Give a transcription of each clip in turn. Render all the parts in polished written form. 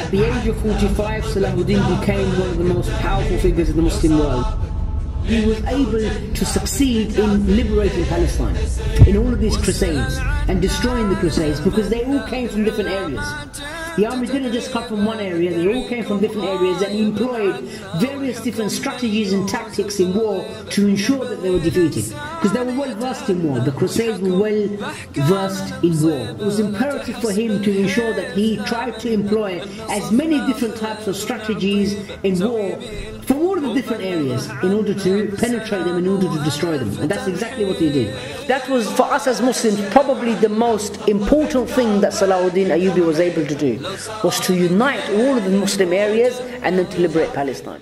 At the age of 45, Salahuddin became one of the most powerful figures in the Muslim world. He was able to succeed in liberating Palestine in all of these crusades and destroying the crusades, because they all came from different areas. The army didn't just come from one area, they all came from different areas, and he employed various different strategies and tactics in war to ensure that they were defeated. Because they were well versed in war, the Crusades were well versed in war. It was imperative for him to ensure that he tried to employ as many different types of strategies in war for all of the different areas in order to penetrate them, in order to destroy them. And that's exactly what he did. That was, for us as Muslims, probably the most important thing that Salahuddin Ayyubi was able to do, was to unite all of the Muslim areas and then to liberate Palestine.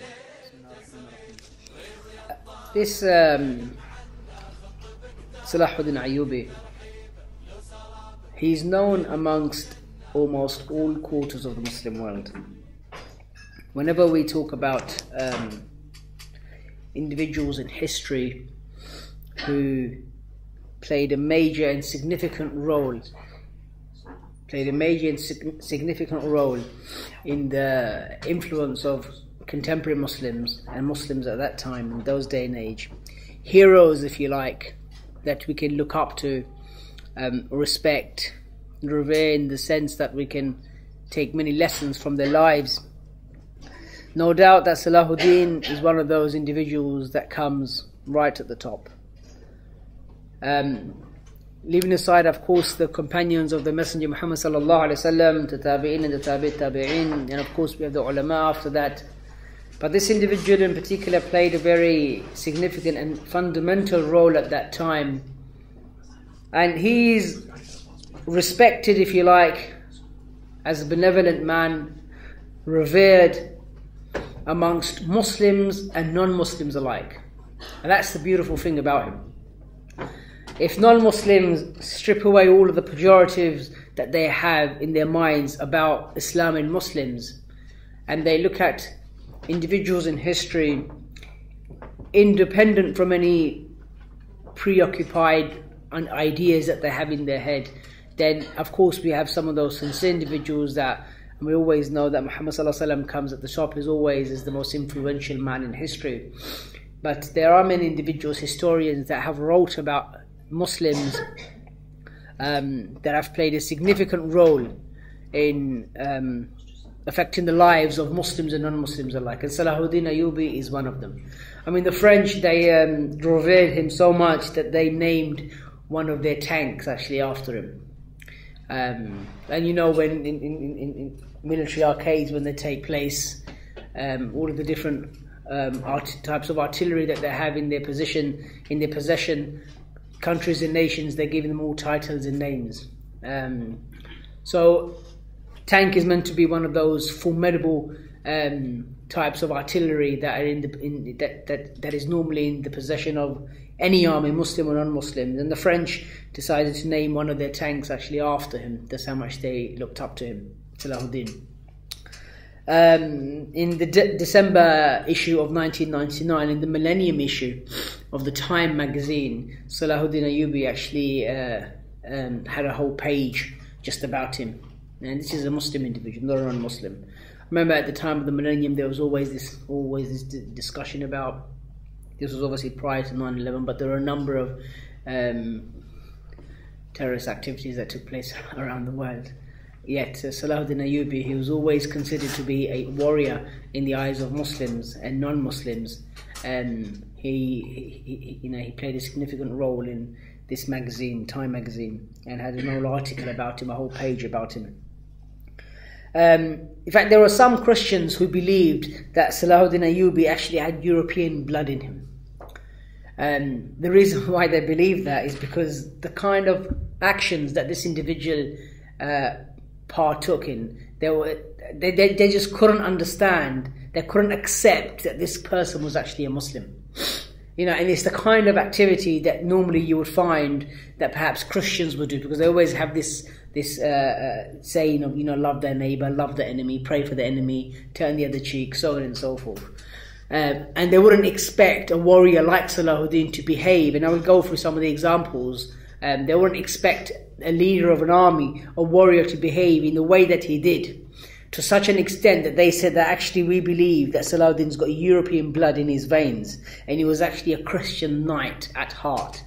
This Salahuddin Ayyubi, he's known amongst almost all quarters of the Muslim world. Whenever we talk about individuals in history who played a major and significant role in the influence of contemporary Muslims and Muslims at that time, in those day and age, heroes, if you like, that we can look up to, respect, revere, in the sense that we can take many lessons from their lives. No doubt that Salahuddin is one of those individuals that comes right at the top. Leaving aside, of course, the companions of the Messenger Muhammad sallallahu alaihi wasallam, the tabi'in and the tabi'in, and of course we have the ulama after that. But this individual in particular played a very significant and fundamental role at that time. And he's respected, if you like, as a benevolent man, revered amongst Muslims and non-Muslims alike. And that's the beautiful thing about him. If non-Muslims strip away all of the pejoratives that they have in their minds about Islam and Muslims, and they look at individuals in history independent from any preoccupied ideas that they have in their head, then of course we have some of those sincere individuals that, and we always know that Muhammad sallallahu alaihi wasallam comes at the top as always as the most influential man in history. But there are many individuals, historians, that have wrote about Muslims that have played a significant role in affecting the lives of Muslims and non-Muslims alike, and Salahuddin Ayyubi is one of them. I mean, the French, they revered him so much that they named one of their tanks actually after him. And you know, when in military arcades, when they take place, all of the different types of artillery that they have in their possession, countries and nations, they're giving them all titles and names. So tank is meant to be one of those formidable types of artillery that are that is normally in the possession of any army, Muslim or non-Muslim. And the French decided to name one of their tanks actually after him. That's how much they looked up to him, Salahuddin. In the December issue of 1999, in the Millennium issue of the Time magazine, Salahuddin Ayyubi actually had a whole page just about him. And this is a Muslim individual, not a non-Muslim. Remember, at the time of the Millennium, there was always this discussion about, this was obviously prior to 9/11, but there were a number of terrorist activities that took place around the world. Yet Salahuddin Ayyubi, he was always considered to be a warrior in the eyes of Muslims and non-Muslims, and he played a significant role in this magazine, Time magazine, and had an whole article about him, a whole page about him. In fact, there were some Christians who believed that Salahuddin Ayyubi actually had European blood in him. The reason why they believed that is because the kind of actions that this individual partook in, they just couldn't understand, they couldn't accept that this person was actually a Muslim. You know, and it's the kind of activity that normally you would find that perhaps Christians would do, because they always have this saying of, you know, love their neighbor, love the enemy, pray for the enemy, turn the other cheek, so on and so forth. And they wouldn't expect a warrior like Salahuddin to behave, and I will go through some of the examples. They wouldn't expect a leader of an army, a warrior, to behave in the way that he did, to such an extent that they said that actually we believe that Salahuddin's got European blood in his veins, and he was actually a Christian knight at heart.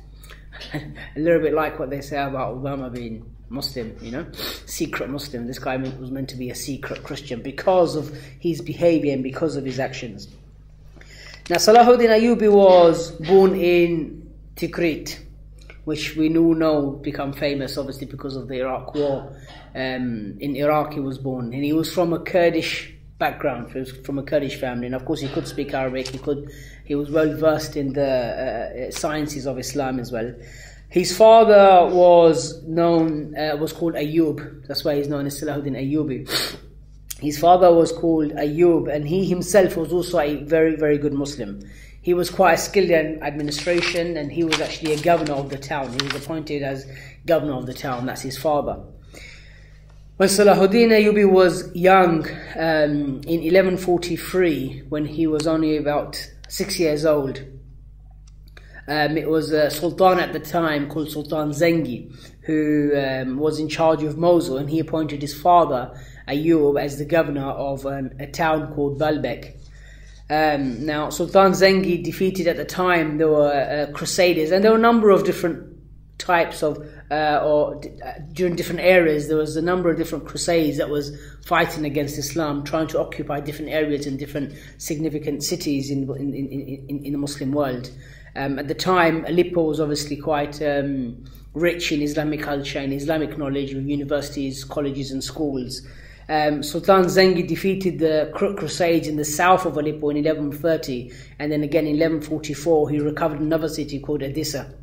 A little bit like what they say about Obama being Muslim, you know, secret Muslim. This guy was meant to be a secret Christian because of his behavior and because of his actions. Now, Salahuddin Ayyubi was born in Tikrit, which we all know become famous obviously because of the Iraq War. In Iraq he was born, and he was from a Kurdish background, he was from a Kurdish family, and of course he could speak Arabic, he was well versed in the sciences of Islam as well. His father was called Ayyub, that's why he's known as Salahuddin Ayyubi. His father was called Ayyub, and he himself was also a very, very good Muslim. He was quite skilled in administration, and he was actually a governor of the town. He was appointed as governor of the town. That's his father. When Salahuddin Ayyubi was young, in 1143, when he was only about 6 years old, it was a sultan at the time called Sultan Zengi, who was in charge of Mosul, and he appointed his father Ayyub as the governor of a town called Baalbek. Now, Sultan Zengi defeated at the time, there were crusaders, and there were a number of different types of, during different areas, there was a number of different crusades that was fighting against Islam, trying to occupy different areas in different significant cities in the Muslim world. At the time, Aleppo was obviously quite rich in Islamic culture and Islamic knowledge, with universities, colleges and schools. Sultan Zengi defeated the Crusades in the south of Aleppo in 1130, and then again in 1144 he recovered another city called Edessa.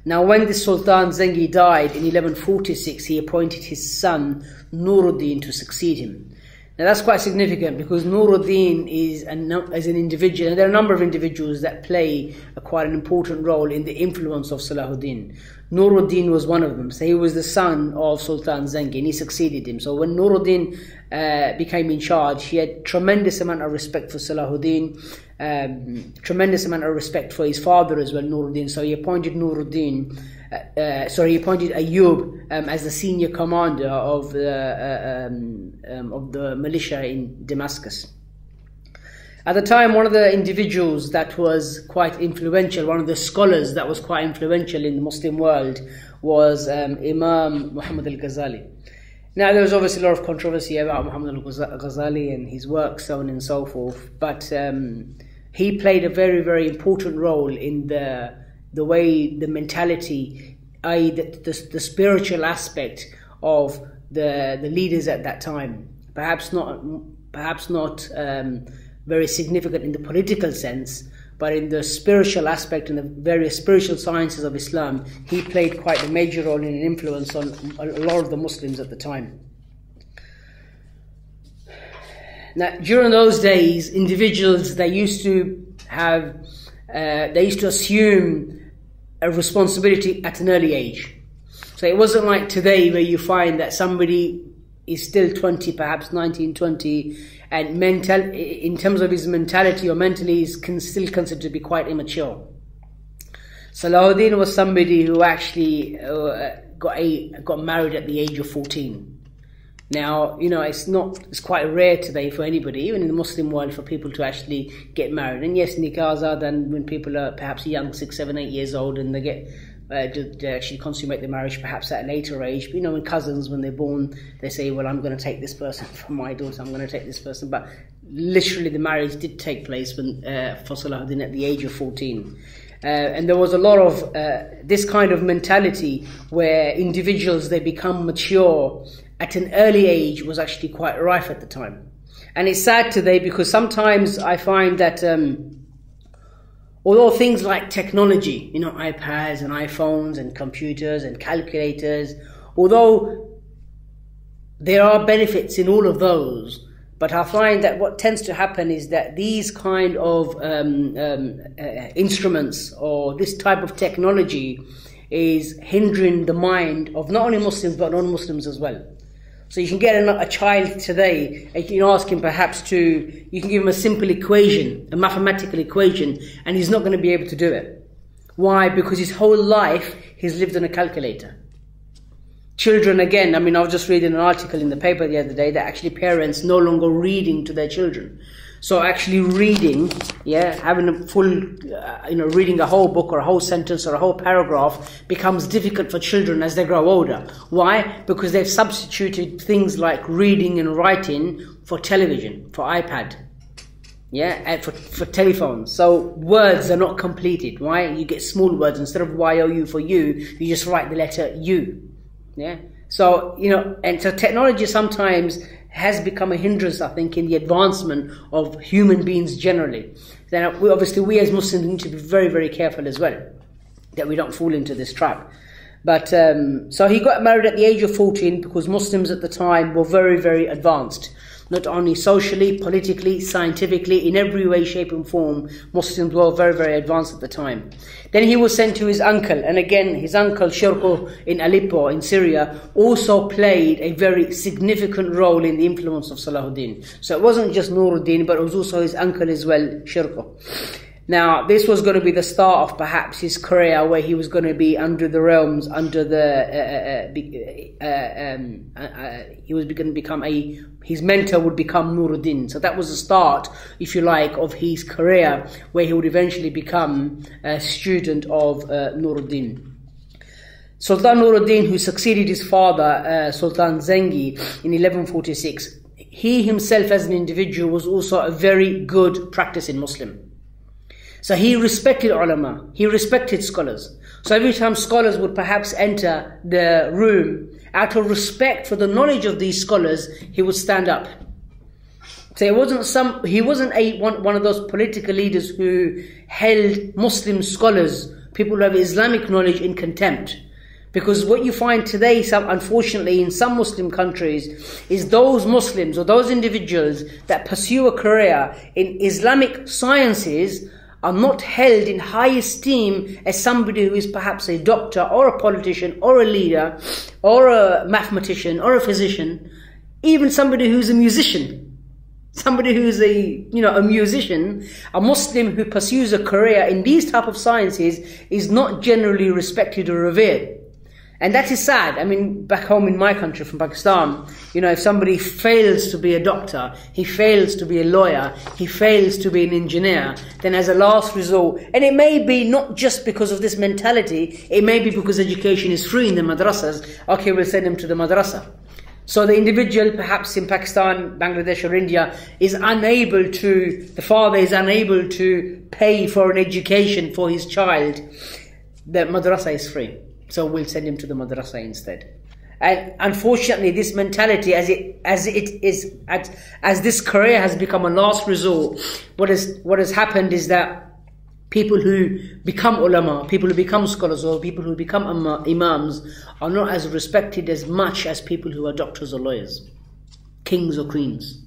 Now, when the Sultan Zengi died in 1146, he appointed his son Nuruddin to succeed him. Now that's quite significant, because Nuruddin is an individual, and there are a number of individuals that play quite an important role in the influence of Salahuddin. Nuruddin was one of them. So he was the son of Sultan Zengi, and he succeeded him. So when Nuruddin became in charge, he had tremendous amount of respect for Salahuddin, tremendous amount of respect for his father as well, Nuruddin. So he appointed he appointed Ayyub as the senior commander of the militia in Damascus. At the time, one of the individuals that was quite influential, one of the scholars that was quite influential in the Muslim world, was Imam Muhammad al-Ghazali. Now, there was obviously a lot of controversy about Muhammad al-Ghazali and his work, so on and so forth, but he played a very, very important role in the way, the mentality, i.e. the spiritual aspect of the leaders at that time. Perhaps not very significant in the political sense, but in the spiritual aspect and the various spiritual sciences of Islam, he played quite a major role in an influence on a lot of the Muslims at the time. Now, during those days, individuals, they used to assume a responsibility at an early age. So it wasn't like today, where you find that somebody is still 20, perhaps 19, 20, and in terms of his mentality or mentally is still considered to be quite immature. Salahuddin was somebody who actually got married at the age of 14. Now, you know, it's quite rare today for anybody, even in the Muslim world, for people to actually get married. And yes, nikahs are done when people are perhaps young, 6, 7, 8 years old, and they get to actually consummate the marriage perhaps at a later age. But, you know, when cousins, when they're born, they say, well, I'm going to take this person for my daughter, I'm going to take this person. But literally the marriage did take place for Salahuddin at the age of 14. And there was a lot of this kind of mentality where individuals, they become mature at an early age, was actually quite rife at the time. And it's sad today, because sometimes I find that although things like technology, you know, iPads and iPhones and computers and calculators, although there are benefits in all of those, but I find that what tends to happen is that these kind of instruments or this type of technology is hindering the mind of not only Muslims but non-Muslims as well. So you can get a child today, and you can ask him you can give him a simple equation, a mathematical equation, and he's not going to be able to do it. Why? Because his whole life he's lived on a calculator. Children, again, I mean, I was just reading an article in the paper the other day that actually parents no longer reading to their children. So actually reading, yeah, having a full, reading a whole book or a whole sentence or a whole paragraph becomes difficult for children as they grow older. Why? Because they've substituted things like reading and writing for television, for iPad, yeah, and for telephones. So words are not completed. Why? You get small words. Instead of Y-O-U for you, you just write the letter U, yeah. So, and so technology sometimes has become a hindrance, I think, in the advancement of human beings generally. Then obviously we as Muslims need to be very, very careful as well, that we don't fall into this trap. But so he got married at the age of 14 because Muslims at the time were very, very advanced. Not only socially, politically, scientifically, in every way, shape and form, Muslims were very, very advanced at the time. Then he was sent to his uncle, and again, his uncle Shirko in Aleppo, in Syria, also played a very significant role in the influence of Salahuddin. So it wasn't just Nuruddin, but it was also his uncle as well, Shirko. Now, this was going to be the start of perhaps his career, where he was going to be under the realms, under the, he was going to become his mentor would become Nuruddin. So that was the start, if you like, of his career, where he would eventually become a student of Nuruddin. Sultan Nuruddin, who succeeded his father, Sultan Zengi, in 1146, he himself as an individual was also a very good practicing Muslim. So he respected ulama, he respected scholars. So every time scholars would perhaps enter the room, out of respect for the knowledge of these scholars, he would stand up. So he wasn't one of those political leaders who held Muslim scholars, people who have Islamic knowledge, in contempt. Because what you find today, unfortunately, in some Muslim countries, is those Muslims or those individuals that pursue a career in Islamic sciences are not held in high esteem as somebody who is perhaps a doctor or a politician or a leader or a mathematician or a physician, even somebody who's a musician. Somebody who's a musician, a Muslim who pursues a career in these type of sciences is not generally respected or revered. And that is sad. I mean, back home in my country, from Pakistan, if somebody fails to be a doctor, he fails to be a lawyer, he fails to be an engineer, then as a last resort, and it may be not just because of this mentality, it may be because education is free in the madrasas, okay, we'll send him to the madrasa. So the individual, perhaps in Pakistan, Bangladesh or India, the father is unable to pay for an education for his child. The madrasa is free. So we'll send him to the madrasa instead. And unfortunately, this mentality, as this career has become a last resort, what has happened is that people who become ulama, people who become scholars, or people who become imams are not as respected as much as people who are doctors or lawyers, kings or queens.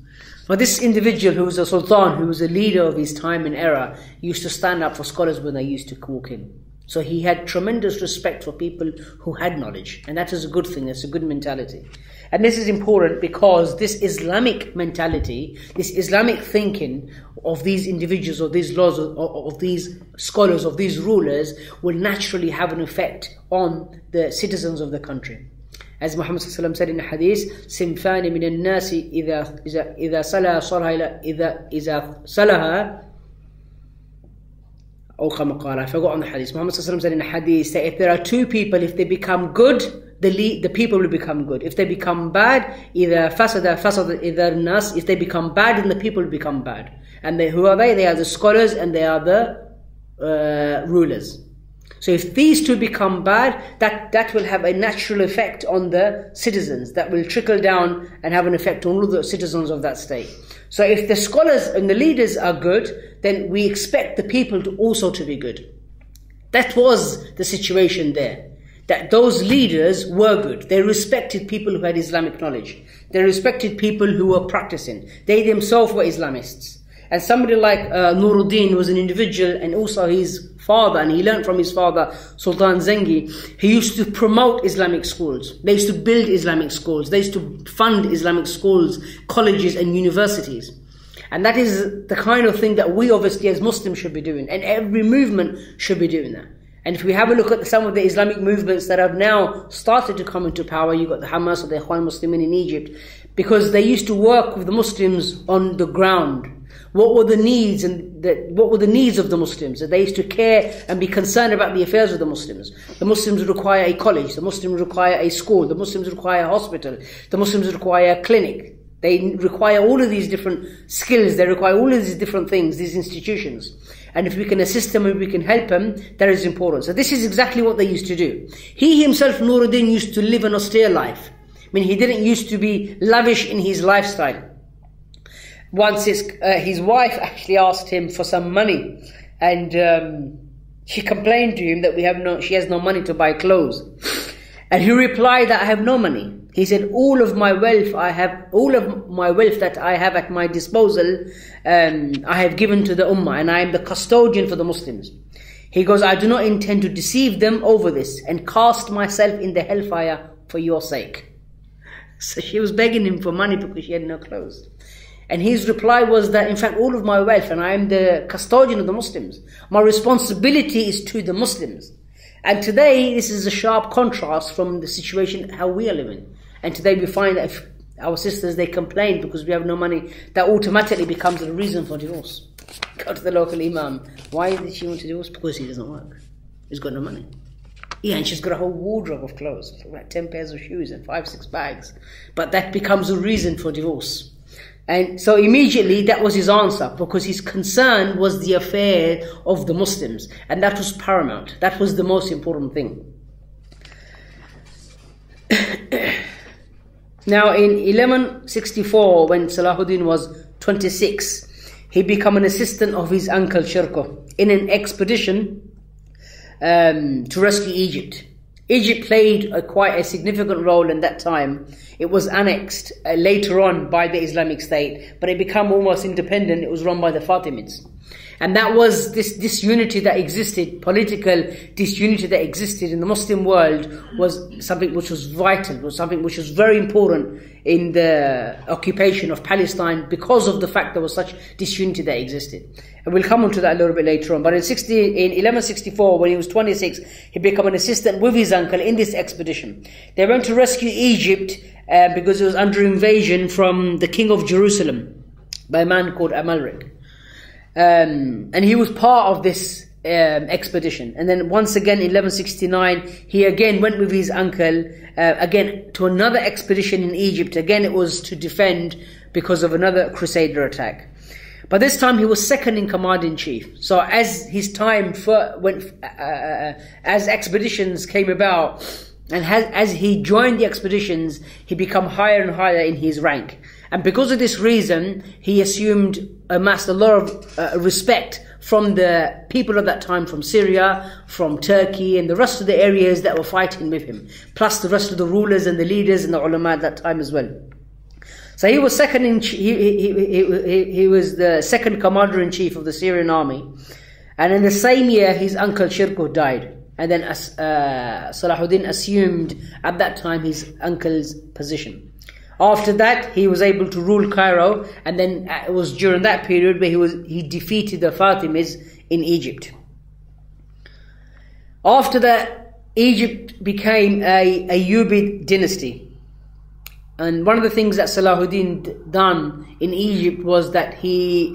But this individual who was a sultan, who was a leader of his time and era, used to stand up for scholars when they used to walk in. So he had tremendous respect for people who had knowledge. And that is a good thing, that's a good mentality. And this is important because this Islamic mentality, this Islamic thinking of these individuals, of these laws, of these scholars, of these rulers, will naturally have an effect on the citizens of the country. As Muhammad said in the hadith, "Simfani min al-nasi idha salaha." I forgot on the hadith. Muhammad said in the hadith that if there are two people, if they become good, the people will become good. If they become bad, either either nas. If they become bad, then the people will become bad. And who are they? They are the scholars and they are the rulers. So if these two become bad, that will have a natural effect on the citizens. That will trickle down and have an effect on all the citizens of that state. So if the scholars and the leaders are good, then we expect the people to also to be good. That was the situation there. That those leaders were good. They respected people who had Islamic knowledge. They respected people who were practicing. They themselves were Islamists. And somebody like Nuruddin was an individual, and also his father, and he learned from his father, Sultan Zengi. He used to promote Islamic schools. They used to build Islamic schools. They used to fund Islamic schools, colleges and universities. And that is the kind of thing that we obviously as Muslims should be doing. And every movement should be doing that. And if we have a look at some of the Islamic movements that have now started to come into power, you've got the Hamas or the Ikhwan Muslimin in Egypt, because they used to work with the Muslims on the ground. What were the needs what were the needs of the Muslims? That they used to care and be concerned about the affairs of the Muslims. The Muslims require a college, the Muslims require a school, the Muslims require a hospital, the Muslims require a clinic. They require all of these different skills, they require all of these different things, these institutions. And if we can assist them and we can help them, that is important. So this is exactly what they used to do. He himself, Nuruddin, used to live an austere life. I mean, he didn't used to be lavish in his lifestyle. Once his wife actually asked him for some money, and she complained to him that she has no money to buy clothes. And he replied that I have no money. He said, all of my wealth that I have at my disposal, I have given to the Ummah, and I am the custodian for the Muslims. He goes, I do not intend to deceive them over this and cast myself in the hellfire for your sake. So she was begging him for money because she had no clothes. And his reply was that, in fact, all of my wealth, and I am the custodian of the Muslims. My responsibility is to the Muslims. And today, this is a sharp contrast from the situation how we are living. And today we find that if our sisters, they complain because we have no money, that automatically becomes a reason for divorce. Go to the local imam. Why did she want to divorce? Because he doesn't work. He's got no money. Yeah, and she's got a whole wardrobe of clothes, like 10 pairs of shoes and 5-6 bags. But that becomes a reason for divorce. And so immediately that was his answer, because his concern was the affair of the Muslims. And that was paramount. That was the most important thing. Now in 1164, when Salahuddin was 26, he became an assistant of his uncle Shirkuh in an expedition to rescue Egypt. Egypt played quite a significant role in that time. It was annexed later on by the Islamic State, but it became almost independent. It was run by the Fatimids. And that was this disunity that existed, political disunity that existed in the Muslim world, was something which was vital, was something which was very important in the occupation of Palestine, because of the fact there was such disunity that existed. And we'll come on to that a little bit later on. But in 1164, when he was 26, he became an assistant with his uncle in this expedition. They went to rescue Egypt because it was under invasion from the king of Jerusalem by a man called Amalric. And he was part of this expedition. And then once again in 1169, he again went with his uncle again to another expedition in Egypt. Again, it was to defend because of another Crusader attack. But this time he was second in command in chief. So as his time as expeditions came about, and as he joined the expeditions, he became higher and higher in his rank. And because of this reason, he amassed a lot of respect from the people of that time, from Syria, from Turkey, and the rest of the areas that were fighting with him, plus the rest of the rulers and the leaders and the ulama at that time as well. So he was second in he was the second commander in chief of the Syrian army, and in the same year his uncle Shirkuh died, and then Salahuddin assumed at that time his uncle's position. After that, he was able to rule Cairo, and then it was during that period where he defeated the Fatimids in Egypt. After that, Egypt became a Ayyubid dynasty. And one of the things that Salahuddin done in Egypt was that he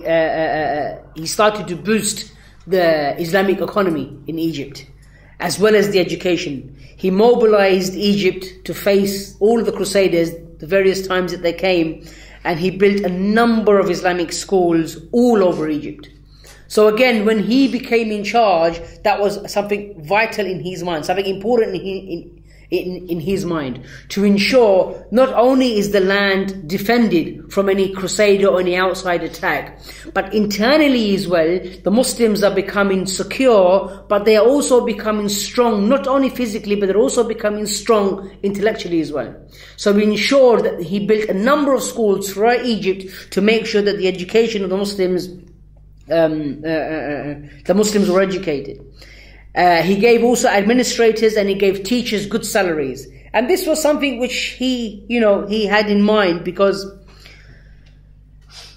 started to boost the Islamic economy in Egypt, as well as the education. He mobilized Egypt to face all of the Crusaders, the various times that they came, and he built a number of Islamic schools all over Egypt. So again, when he became in charge, that was something vital in his mind, something important in his mind, to ensure not only is the land defended from any crusader or any outside attack, but internally as well, the Muslims are becoming secure, but they are also becoming strong, not only physically, but they're also becoming strong intellectually as well. So we ensured that he built a number of schools throughout Egypt to make sure that the education of the Muslims were educated. He gave also administrators and he gave teachers good salaries. And this was something which he had in mind, because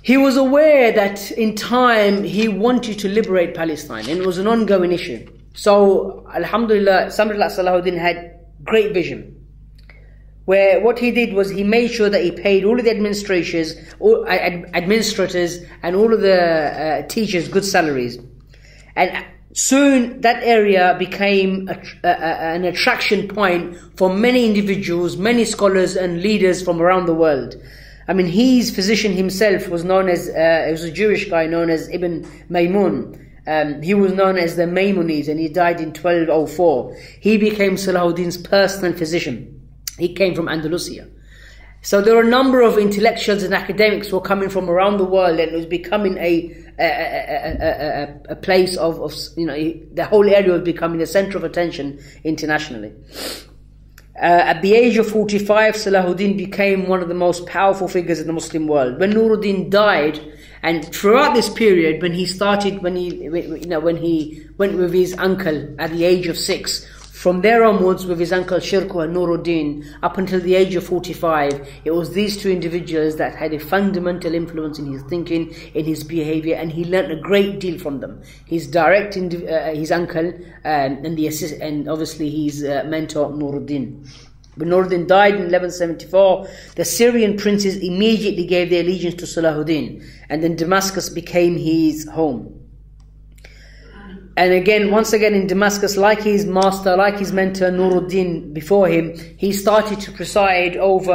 he was aware that in time he wanted to liberate Palestine, and it was an ongoing issue. So, alhamdulillah, somebody like Salahuddin had great vision. Where what he did was he made sure that he paid all of the administrators and all of the teachers good salaries. And soon that area became an attraction point for many individuals, many scholars and leaders from around the world. I mean, his physician himself was known as, he was a Jewish guy known as Ibn Maymun. He was known as the Maimonides, and he died in 1204. He became Salahuddin's personal physician. He came from Andalusia. So there were a number of intellectuals and academics who were coming from around the world, and it was becoming a place of, the whole area was becoming a center of attention internationally. At the age of 45, Salahuddin became one of the most powerful figures in the Muslim world. When Nuruddin died, and throughout this period, when he went with his uncle at the age of 6, from there onwards with his uncle Shirkuh and Nuruddin, up until the age of 45, it was these two individuals that had a fundamental influence in his thinking, in his behavior, and he learnt a great deal from them. His his uncle, and obviously his mentor Nuruddin. When Nuruddin died in 1174, the Syrian princes immediately gave their allegiance to Salahuddin, and then Damascus became his home. And again, once again in Damascus, like his master, like his mentor Nuruddin before him, he started to preside over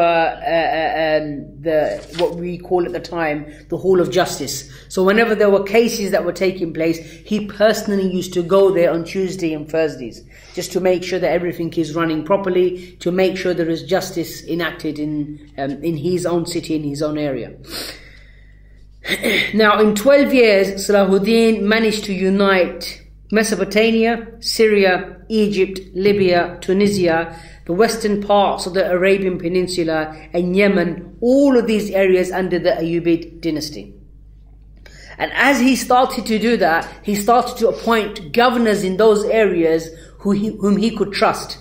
what we call at the time the Hall of Justice. So whenever there were cases that were taking place, he personally used to go there on Tuesday and Thursdays, just to make sure that everything is running properly, to make sure there is justice enacted in his own city, in his own area. Now, in 12 years, Salahuddin managed to unite Mesopotamia, Syria, Egypt, Libya, Tunisia, the western parts of the Arabian Peninsula, and Yemen, all of these areas under the Ayyubid dynasty. And as he started to do that, he started to appoint governors in those areas whom he could trust.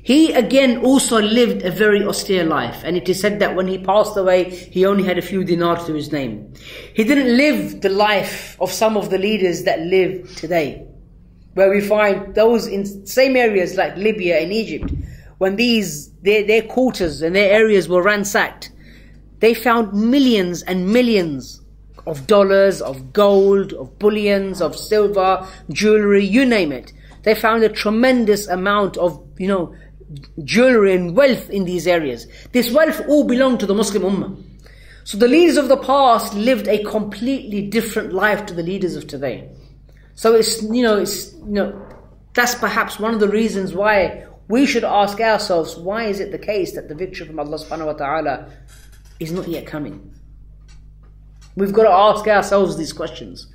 He again also lived a very austere life, and it is said that when he passed away, he only had a few dinars to his name. He didn't live the life of some of the leaders that live today, where we find those in same areas like Libya and Egypt, when their quarters and their areas were ransacked, they found millions and millions of dollars, of gold, of bullions, of silver, jewelry, you name it. They found a tremendous amount of, jewelry and wealth in these areas. This wealth all belonged to the Muslim Ummah. So the leaders of the past lived a completely different life to the leaders of today. So that's perhaps one of the reasons why we should ask ourselves, why is it the case that the victory from Allah subhanahu wa ta'ala is not yet coming? We've got to ask ourselves these questions.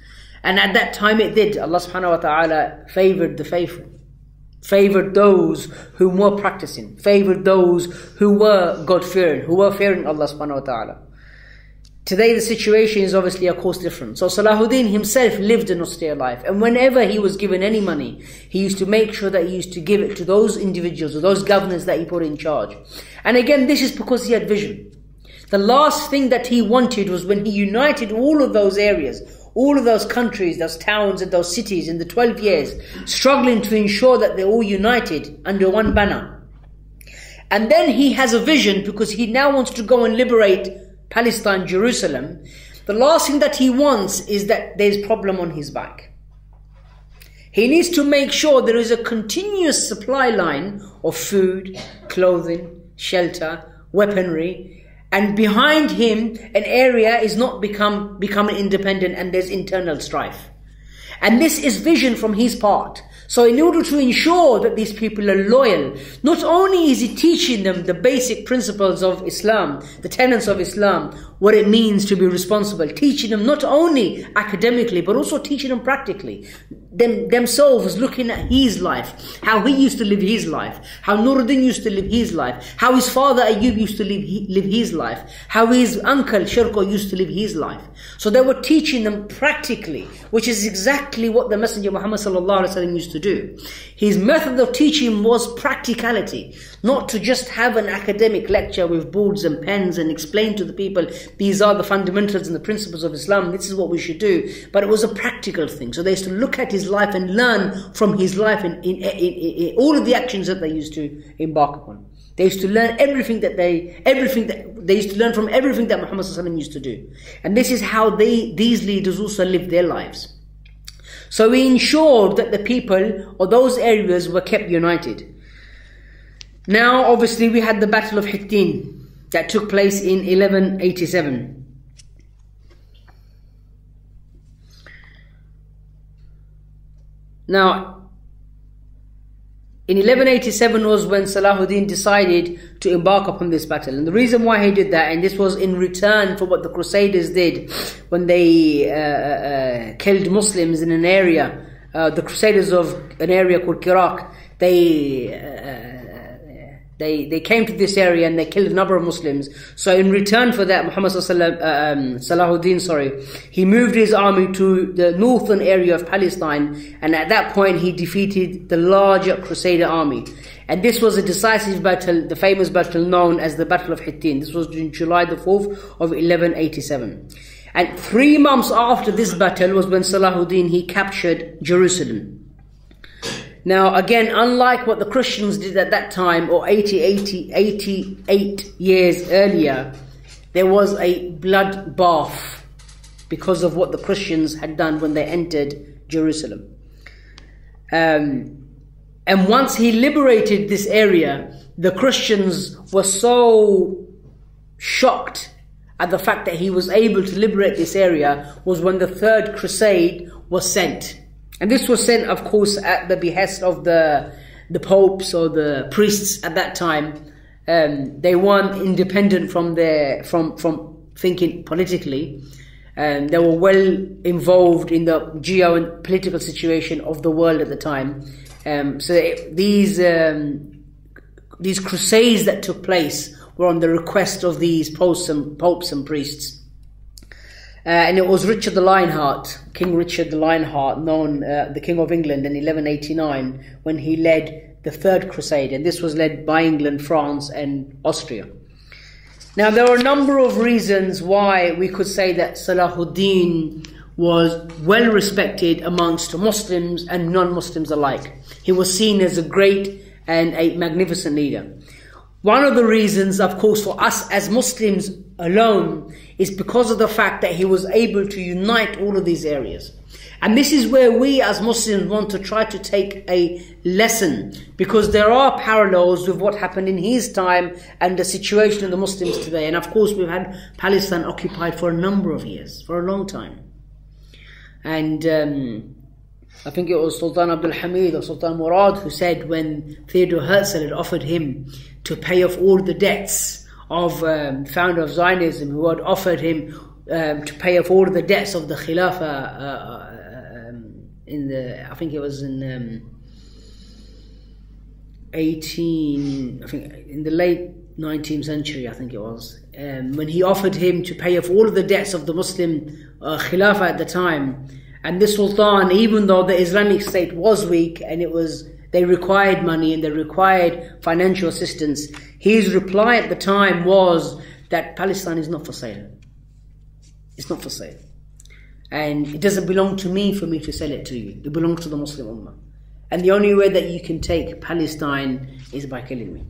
And at that time it did. Allah subhanahu wa ta'ala favoured the faithful, favoured those who were practicing, favoured those who were God-fearing, who were fearing Allah subhanahu wa ta'ala. Today the situation is obviously of course different. So Salahuddin himself lived an austere life, and whenever he was given any money, he used to make sure that he used to give it to those individuals or those governors that he put in charge. And again, this is because he had vision. The last thing that he wanted was when he united all of those areas, all of those countries, those towns and those cities in the 12 years, struggling to ensure that they're all united under one banner. And then he has a vision because he now wants to go and liberate Palestine, Jerusalem. The last thing that he wants is that there's problem on his back. He needs to make sure there is a continuous supply line of food, clothing, shelter, weaponry, and behind him an area is not becoming independent and there's internal strife. And this is vision from his part. So in order to ensure that these people are loyal, not only is he teaching them the basic principles of Islam, the tenets of Islam, what it means to be responsible, teaching them not only academically, but also teaching them practically. Themselves looking at his life, how he used to live his life, how Nuruddin used to live his life, how his father Ayyub used to live his life, how his uncle Shirkuh used to live his life. So they were teaching them practically, which is exactly what the Messenger Muhammad sallallahu alaihi wasallam used to do. His method of teaching was practicality, not to just have an academic lecture with boards and pens and explain to the people, these are the fundamentals and the principles of Islam, this is what we should do. But it was a practical thing. So they used to look at his life and learn from his life in all of the actions that they used to embark upon. They used to learn they used to learn from everything that Muhammad ﷺ used to do. And this is how these leaders also lived their lives. So he ensured that the people or those areas were kept united. Now, obviously, we had the Battle of Hattin that took place in 1187. Now, in 1187 was when Salahuddin decided to embark upon this battle. And the reason why he did that, and this was in return for what the Crusaders did when they killed Muslims in an area, the Crusaders of an area called Iraq, they came to this area and they killed a number of Muslims. So in return for that, Salahuddin, he moved his army to the northern area of Palestine, and at that point he defeated the larger Crusader army. And this was a decisive battle, the famous battle known as the Battle of Hattin. This was in July the 4th of 1187. And 3 months after this battle was when Salahuddin, he captured Jerusalem. Now, again, unlike what the Christians did at that time, or 88 years earlier, there was a bloodbath because of what the Christians had done when they entered Jerusalem. And once he liberated this area, the Christians were so shocked at the fact that he was able to liberate this area, was when the Third Crusade was sent. And this was sent, of course, at the behest of the popes or the priests at that time. They weren't independent from thinking politically. They were well involved in the geopolitical situation of the world at the time. These crusades that took place were on the request of these popes and priests. And it was Richard the Lionheart, King Richard the Lionheart, known the King of England in 1189, when he led the Third Crusade, and this was led by England, France and Austria. Now, there are a number of reasons why we could say that Salahuddin was well respected amongst Muslims and non-Muslims alike. He was seen as a great and a magnificent leader. One of the reasons, of course, for us as Muslims alone is because of the fact that he was able to unite all of these areas. And this is where we as Muslims want to try to take a lesson, because there are parallels with what happened in his time and the situation of the Muslims today. And of course, we've had Palestine occupied for a number of years, for a long time. And I think it was Sultan Abdul Hamid or Sultan Murad who said, when Theodore Herzl had offered him to pay off all the debts of the founder of Zionism, who had offered him to pay off all the debts of the Khilafah I think it was in in the late 19th century, I think it was, when he offered him to pay off all of the debts of the Muslim Khilafah at the time. And this Sultan, even though the Islamic State was weak and they required money and they required financial assistance, his reply at the time was that Palestine is not for sale. It's not for sale. And it doesn't belong to me for me to sell it to you. It belongs to the Muslim Ummah. And the only way that you can take Palestine is by killing me.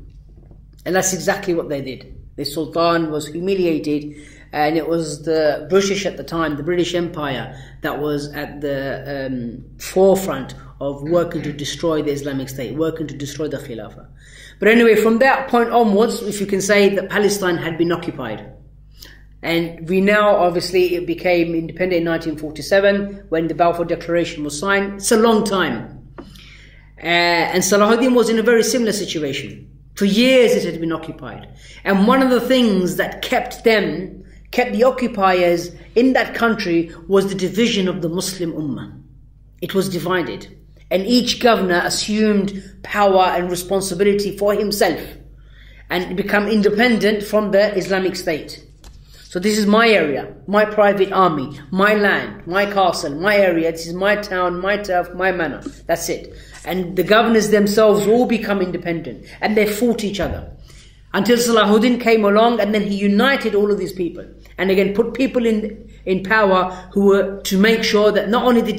And that's exactly what they did. The Sultan was humiliated, and it was the British at the time, the British Empire, that was at the forefront of working to destroy the Islamic State, working to destroy the Khilafah. But anyway, from that point onwards, if you can say that Palestine had been occupied. And we now, obviously, it became independent in 1947 when the Balfour Declaration was signed. It's a long time. And Salahuddin was in a very similar situation. For years it had been occupied. And one of the things that kept the occupiers in that country was the division of the Muslim Ummah. It was divided. And each governor assumed power and responsibility for himself and become independent from the Islamic State. So this is my area, my private army, my land, my castle, my area, this is my town, my turf, my manor. That's it. And the governors themselves all become independent, and they fought each other. Until Salahuddin came along, and then he united all of these people. And again, put people in power who were to make sure that not only did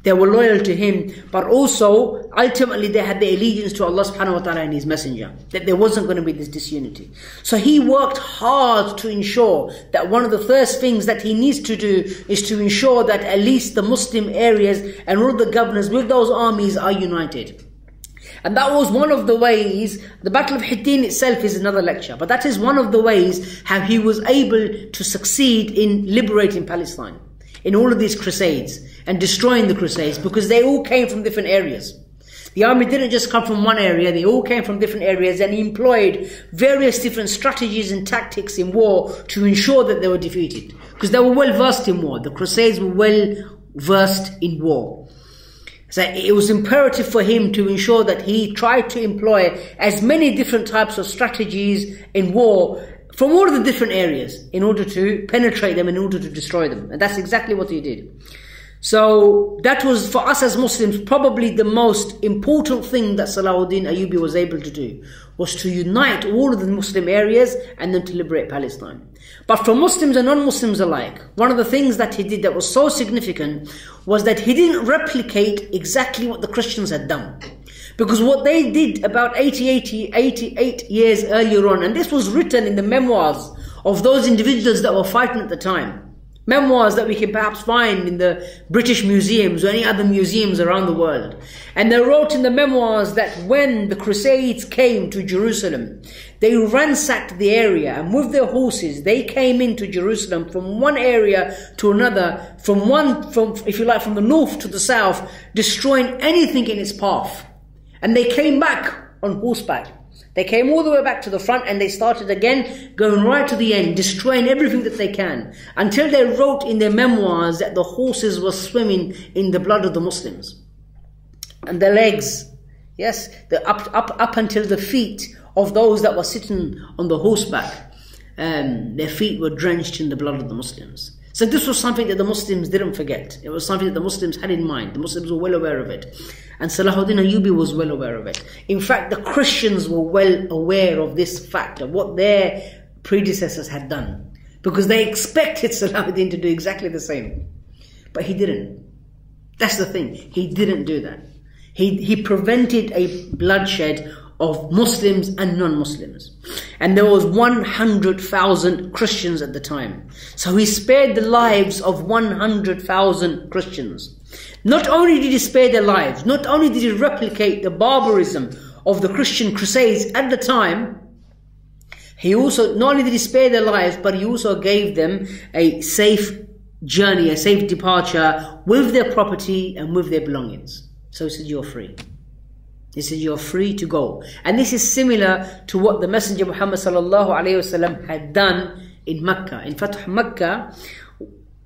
they were loyal to him, but also ultimately they had the allegiance to Allah subhanahu wa ta'ala and His Messenger, that there wasn't going to be this disunity. So he worked hard to ensure that one of the first things that he needs to do is to ensure that at least the Muslim areas and all the governors with those armies are united. And that was one of the ways. The Battle of Hattin itself is another lecture, but that is one of the ways how he was able to succeed in liberating Palestine in all of these crusades and destroying the crusades, because they all came from different areas. The army didn't just come from one area, they all came from different areas, and he employed various different strategies and tactics in war to ensure that they were defeated, because they were well versed in war. The crusades were well versed in war. So it was imperative for him to ensure that he tried to employ as many different types of strategies in war from all of the different areas in order to penetrate them, in order to destroy them. And that's exactly what he did. So that was, for us as Muslims, probably the most important thing that Salahuddin Ayyubi was able to do, was to unite all of the Muslim areas and then to liberate Palestine. But for Muslims and non-Muslims alike, one of the things that he did that was so significant was that he didn't replicate exactly what the Christians had done. Because what they did about 88 years earlier on, and this was written in the memoirs of those individuals that were fighting at the time, memoirs that we can perhaps find in the British museums or any other museums around the world. And they wrote in the memoirs that when the Crusades came to Jerusalem, they ransacked the area, and with their horses they came into Jerusalem from one area to another, from if you like, from the north to the south, destroying anything in its path. And they came back on horseback. They came all the way back to the front, and they started again, going right to the end, destroying everything that they can, until they wrote in their memoirs that the horses were swimming in the blood of the Muslims. And the legs, yes, up until the feet of those that were sitting on the horseback, their feet were drenched in the blood of the Muslims. So this was something that the Muslims didn't forget. It was something that the Muslims had in mind. The Muslims were well aware of it. And Salahuddin Ayyubi was well aware of it. In fact, the Christians were well aware of this fact, of what their predecessors had done. Because they expected Salahuddin to do exactly the same. But he didn't. That's the thing. He didn't do that. He prevented a bloodshed of Muslims and non-Muslims. And there was 100,000 Christians at the time. So he spared the lives of 100,000 Christians. Not only did he spare their lives, not only did he replicate the barbarism of the Christian crusades at the time, he also, not only did he spare their lives, but he also gave them a safe journey, a safe departure with their property and with their belongings. So he said, you're free. He said, you're free to go. And this is similar to what the Messenger Muhammad sallallahu alayhi wasallam had done in Mecca. In Fath Mecca,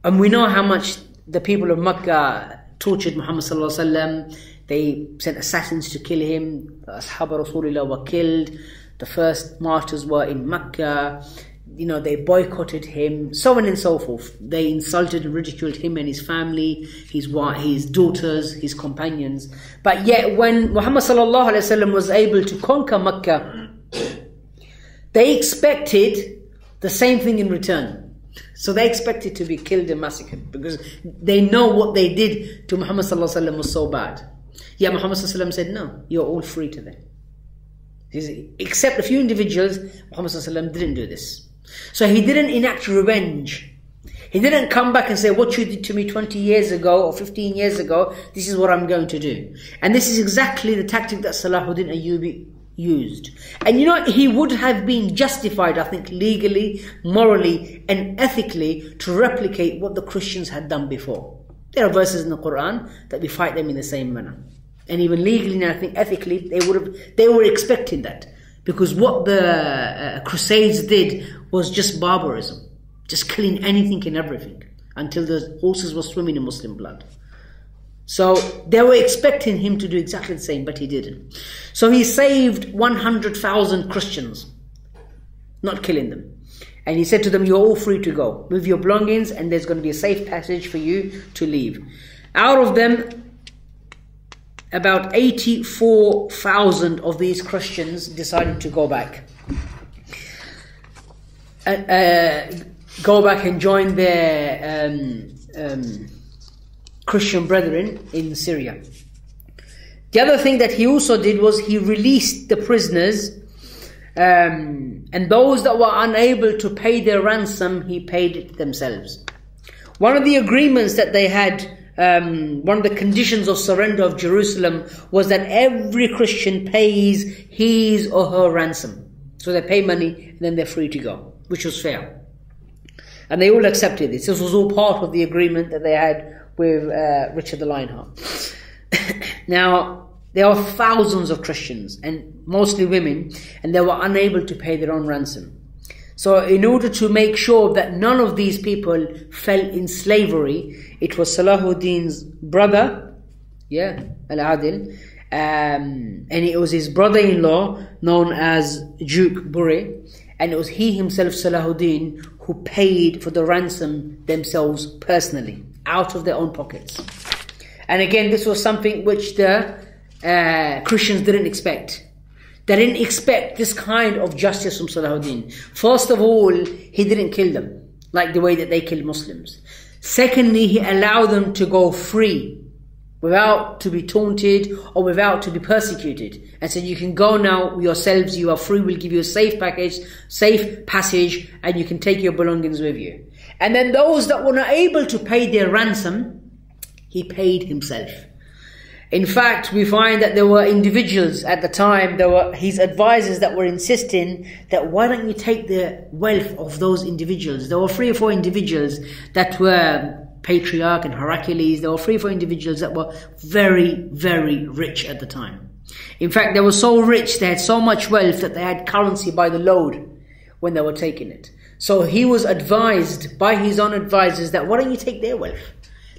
and we know how much the people of Mecca tortured Muhammad sallallahu alayhi wasallam. They sent assassins to kill him. The Ashab Rasulullah were killed. The first martyrs were in Mecca. You know, they boycotted him, so on and so forth. They insulted and ridiculed him and his family, his wife, his daughters, his companions. But yet when Muhammad sallallahu alaihi wasallam was able to conquer Mecca, they expected the same thing in return. So they expected to be killed and massacred, because they know what they did to Muhammad sallallahu alaihi wasallam was so bad. Yet Muhammad sallallahu alaihi wasallam said, no, you're all free today. Except a few individuals, Muhammad sallallahu alaihi wasallam didn't do this. So he didn't enact revenge. He didn't come back and say, what you did to me 20 years ago or 15 years ago, this is what I'm going to do. And this is exactly the tactic that Salahuddin Ayyubi used. And you know, he would have been justified, I think, legally, morally and ethically to replicate what the Christians had done before. There are verses in the Quran that we fight them in the same manner. And even legally and I think ethically, they were expecting that. Because what the Crusades did was just barbarism. Just killing anything and everything. Until the horses were swimming in Muslim blood. So they were expecting him to do exactly the same, but he didn't. So he saved 100,000 Christians. Not killing them. And he said to them, you're all free to go. Move your belongings and there's going to be a safe passage for you to leave. Out of them, about 84,000 of these Christians decided to go back. Go back and join their Christian brethren in Syria. The other thing that he also did was he released the prisoners, and those that were unable to pay their ransom, he paid it themselves. One of the agreements that they had, one of the conditions of surrender of Jerusalem was that every Christian pays his or her ransom. So they pay money and then they're free to go, which was fair. And they all accepted this. This was all part of the agreement that they had with Richard the Lionheart. Now, there are thousands of Christians, and mostly women, and they were unable to pay their own ransom. So in order to make sure that none of these people fell in slavery, it was Salahuddin's brother, Al-Adil, and it was his brother-in-law known as Duke Bure, and it was he himself, Salahuddin, who paid for the ransom themselves personally, out of their own pockets. And again, this was something which the Christians didn't expect. They didn't expect this kind of justice from Salahuddin. First of all, he didn't kill them like the way that they killed Muslims. Secondly, he allowed them to go free without to be taunted or without to be persecuted, and said, you can go now yourselves, you are free, we'll give you a safe passage, and you can take your belongings with you. And then those that were not able to pay their ransom, he paid himself. In fact, we find that there were individuals at the time, there were his advisors that were insisting that why don't you take the wealth of those individuals. There were 3 or 4 individuals that were Patriarch and Heracles. There were 3 or 4 individuals that were very, very rich at the time. In fact, they were so rich, they had so much wealth that they had currency by the load when they were taking it. So he was advised by his own advisors that why don't you take their wealth?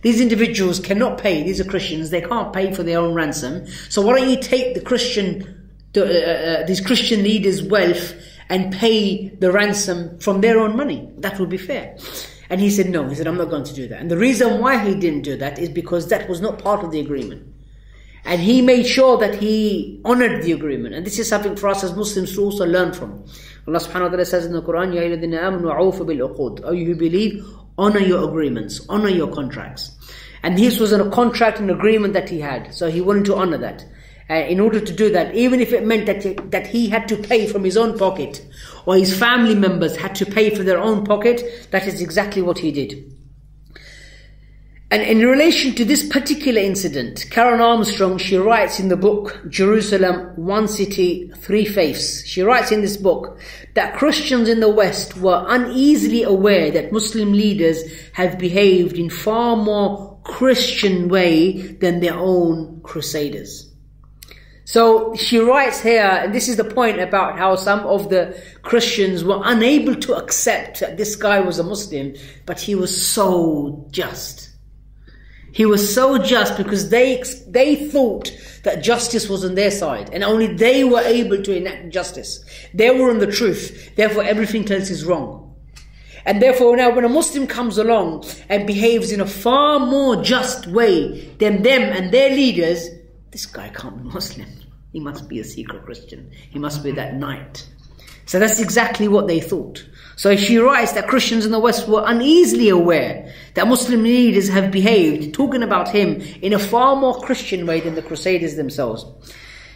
These individuals cannot pay. These are Christians. They can't pay for their own ransom. So why don't you take these Christian leaders' wealth and pay the ransom from their own money? That would be fair. And he said no. He said, I'm not going to do that. And the reason why he didn't do that is because that was not part of the agreement. And he made sure that he honored the agreement. And this is something for us as Muslims to also learn from. Allah subhanahu wa ta'ala says in the Quran, Ya ayyuhalladhina amanu awfu bil uqud. O you who believe, honor your agreements, honor your contracts. And this was a contract and agreement that he had. So he wanted to honor that. In order to do that, even if it meant that he had to pay from his own pocket, or his family members had to pay for their own pocket, that is exactly what he did. And in relation to this particular incident, Karen Armstrong, she writes in the book, Jerusalem, One City, Three Faiths. She writes in this book that Christians in the West were uneasily aware that Muslim leaders have behaved in far more Christian way than their own crusaders. So she writes here, and this is the point about how some of the Christians were unable to accept that this guy was a Muslim, but he was so just. He was so just because they thought that justice was on their side, and only they were able to enact justice. They were on the truth, therefore everything else is wrong. And therefore now when a Muslim comes along and behaves in a far more just way than them and their leaders, this guy can't be Muslim. He must be a secret Christian. He must be that knight. So that's exactly what they thought. So she writes that Christians in the West were uneasily aware that Muslim leaders have behaved, talking about him, in a far more Christian way than the Crusaders themselves.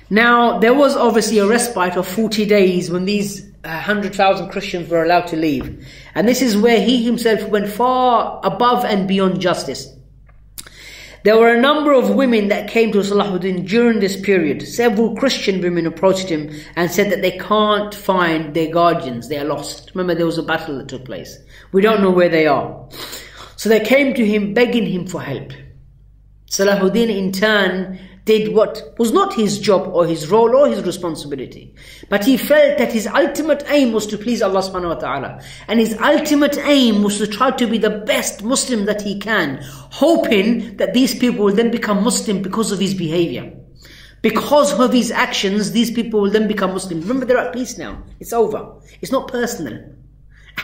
Now, there was obviously a respite of 40 days when these 100,000 Christians were allowed to leave. And this is where he himself went far above and beyond justice. There were a number of women that came to Salahuddin during this period. Several Christian women approached him and said that they can't find their guardians. They are lost. Remember, there was a battle that took place. We don't know where they are. So they came to him begging him for help. Salahuddin in turn did what was not his job or his role or his responsibility. But he felt that his ultimate aim was to please Allah subhanahu wa ta'ala. And his ultimate aim was to try to be the best Muslim that he can, hoping that these people will then become Muslim because of his behavior. Because of his actions, these people will then become Muslim. Remember, they're at peace now. It's over. It's not personal.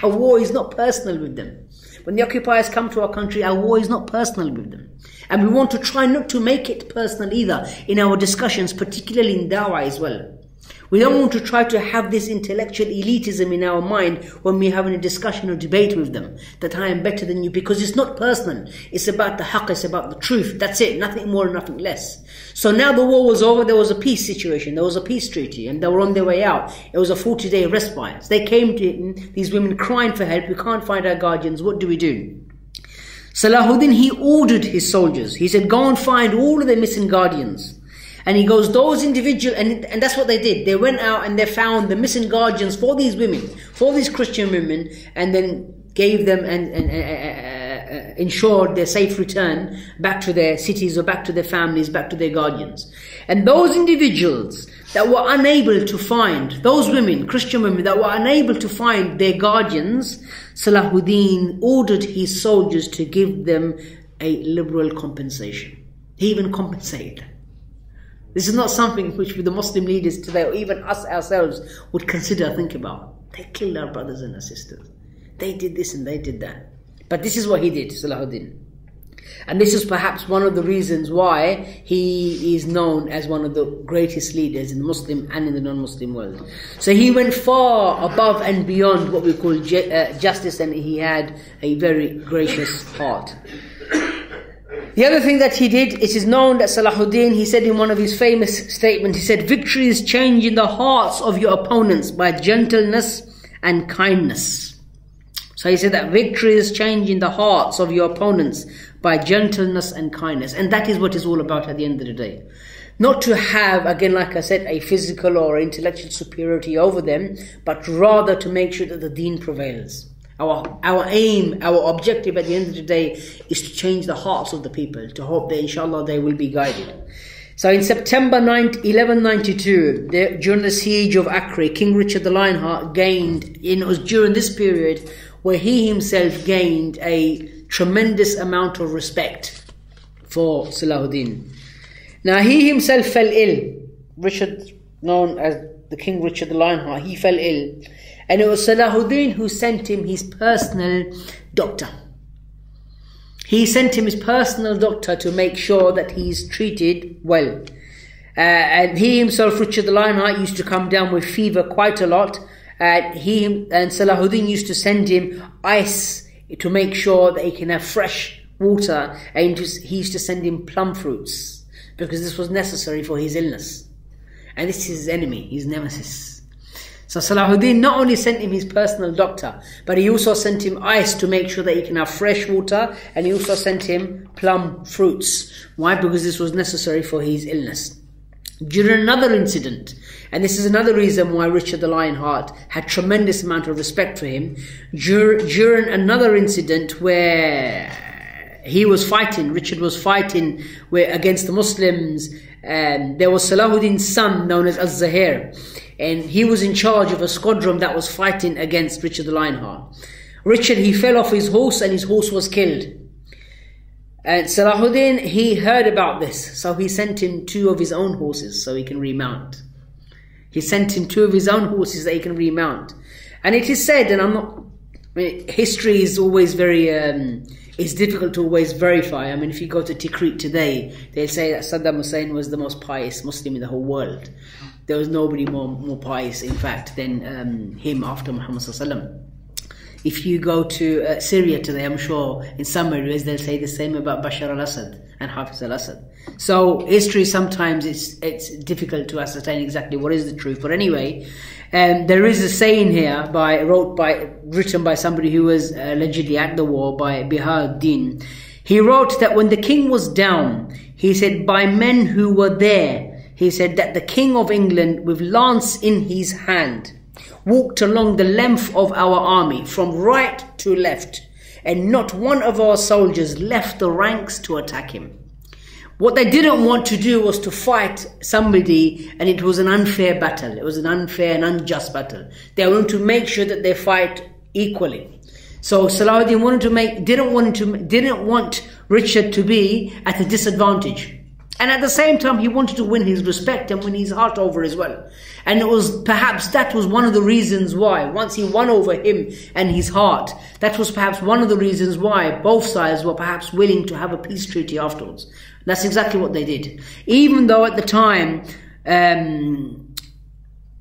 Our war is not personal with them. When the occupiers come to our country, our war is not personal with them. And we want to try not to make it personal either in our discussions, particularly in dawah as well. We don't want to try to have this intellectual elitism in our mind when we're having a discussion or debate with them, that I am better than you, because it's not personal. It's about the haqq, it's about the truth. That's it, nothing more, nothing less. So now the war was over, there was a peace situation, there was a peace treaty, and they were on their way out. It was a 40-day respite. They came to him, these women crying for help, we can't find our guardians, what do we do? Salahuddin, he ordered his soldiers, he said, go and find all of the missing guardians. And he goes, those individual, and that's what they did. They went out and they found the missing guardians for these women, for these Christian women, and then gave them and ensured their safe return back to their cities or back to their families, back to their guardians. And those individuals that were unable to find, those women, Christian women that were unable to find their guardians, Salahuddin ordered his soldiers to give them a liberal compensation. He even compensated them. This is not something which the Muslim leaders today, or even us ourselves, would consider or think about. They killed our brothers and our sisters. They did this and they did that. But this is what he did, Salahuddin. And this is perhaps one of the reasons why he is known as one of the greatest leaders in the Muslim and in the non-Muslim world. So he went far above and beyond what we call justice, and he had a very gracious heart. The other thing that he did, it is known that Salahuddin, he said in one of his famous statements, he said, victory is changing the hearts of your opponents by gentleness and kindness. So he said that victory is changing the hearts of your opponents by gentleness and kindness. And that is what it's all about at the end of the day. Not to have, again, like I said, a physical or intellectual superiority over them, but rather to make sure that the deen prevails. Our aim, our objective at the end of the day is to change the hearts of the people, to hope that inshallah they will be guided. So in September 1192, during the siege of Acre, King Richard the Lionheart gained, it was during this period where he himself gained a tremendous amount of respect for Salahuddin. Now he himself fell ill. Richard, known as the King Richard the Lionheart, he fell ill. And it was Salahuddin who sent him his personal doctor. He sent him his personal doctor to make sure that he's treated well. And he himself, Richard the Lionheart, used to come down with fever quite a lot. And Salahuddin used to send him ice to make sure that he can have fresh water. And he used to send him plum fruits, because this was necessary for his illness. And this is his enemy, his nemesis. So Salahuddin not only sent him his personal doctor, but he also sent him ice to make sure that he can have fresh water, and he also sent him plum fruits. Why? Because this was necessary for his illness. During another incident, and this is another reason why Richard the Lionheart had tremendous amount of respect for him, during another incident where he was fighting, Richard was fighting against the Muslims, and there was Salahuddin's son known as Al-Zahir, and he was in charge of a squadron that was fighting against Richard the Lionheart. Richard, he fell off his horse and his horse was killed. And Salahuddin, he heard about this, so he sent him 2 of his own horses so he can remount. He sent him 2 of his own horses that he can remount. And it is said, and history is always very, it's difficult to always verify. I mean, if you go to Tikrit today, they'll say that Saddam Hussein was the most pious Muslim in the whole world. There was nobody more pious, in fact, than him after Muhammad Sallallahu Alaihi Wasallam. If you go to Syria today, I'm sure in some areas they'll say the same about Bashar al-Assad and Hafiz al-Assad. So history sometimes it's difficult to ascertain exactly what is the truth. But anyway, there is a saying here written by somebody who was allegedly at the war, by Bihar-ud-Din. He wrote that when the king was down, he said, by men who were there, he said that the King of England, with lance in his hand, walked along the length of our army from right to left, and not one of our soldiers left the ranks to attack him. What they didn't want to do was to fight somebody, and it was an unfair battle. It was an unfair and unjust battle. They wanted to make sure that they fight equally. So Salahuddin didn't want Richard to be at a disadvantage. And at the same time, he wanted to win his respect and win his heart over as well. And it was perhaps that was one of the reasons why, once he won over him and his heart, that was perhaps one of the reasons why both sides were perhaps willing to have a peace treaty afterwards. That's exactly what they did. Even though at the time,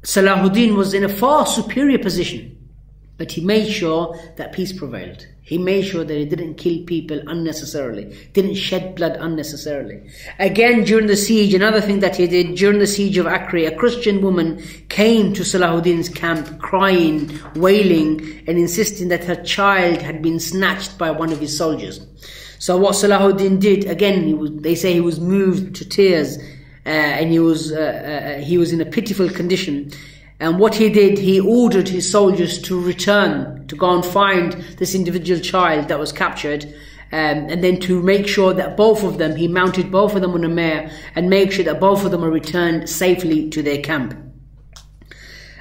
Salahuddin was in a far superior position, but he made sure that peace prevailed. He made sure that he didn't kill people unnecessarily, didn't shed blood unnecessarily. Again, during the siege, another thing that he did, during the siege of Acre, a Christian woman came to Salahuddin's camp crying, wailing, and insisting that her child had been snatched by one of his soldiers. So what Salahuddin did, again, they say he was moved to tears, and he was in a pitiful condition. And what he did, he ordered his soldiers to return, to go and find this individual child that was captured, and then to make sure that both of them, he mounted both of them on a mare, and make sure that both of them are returned safely to their camp.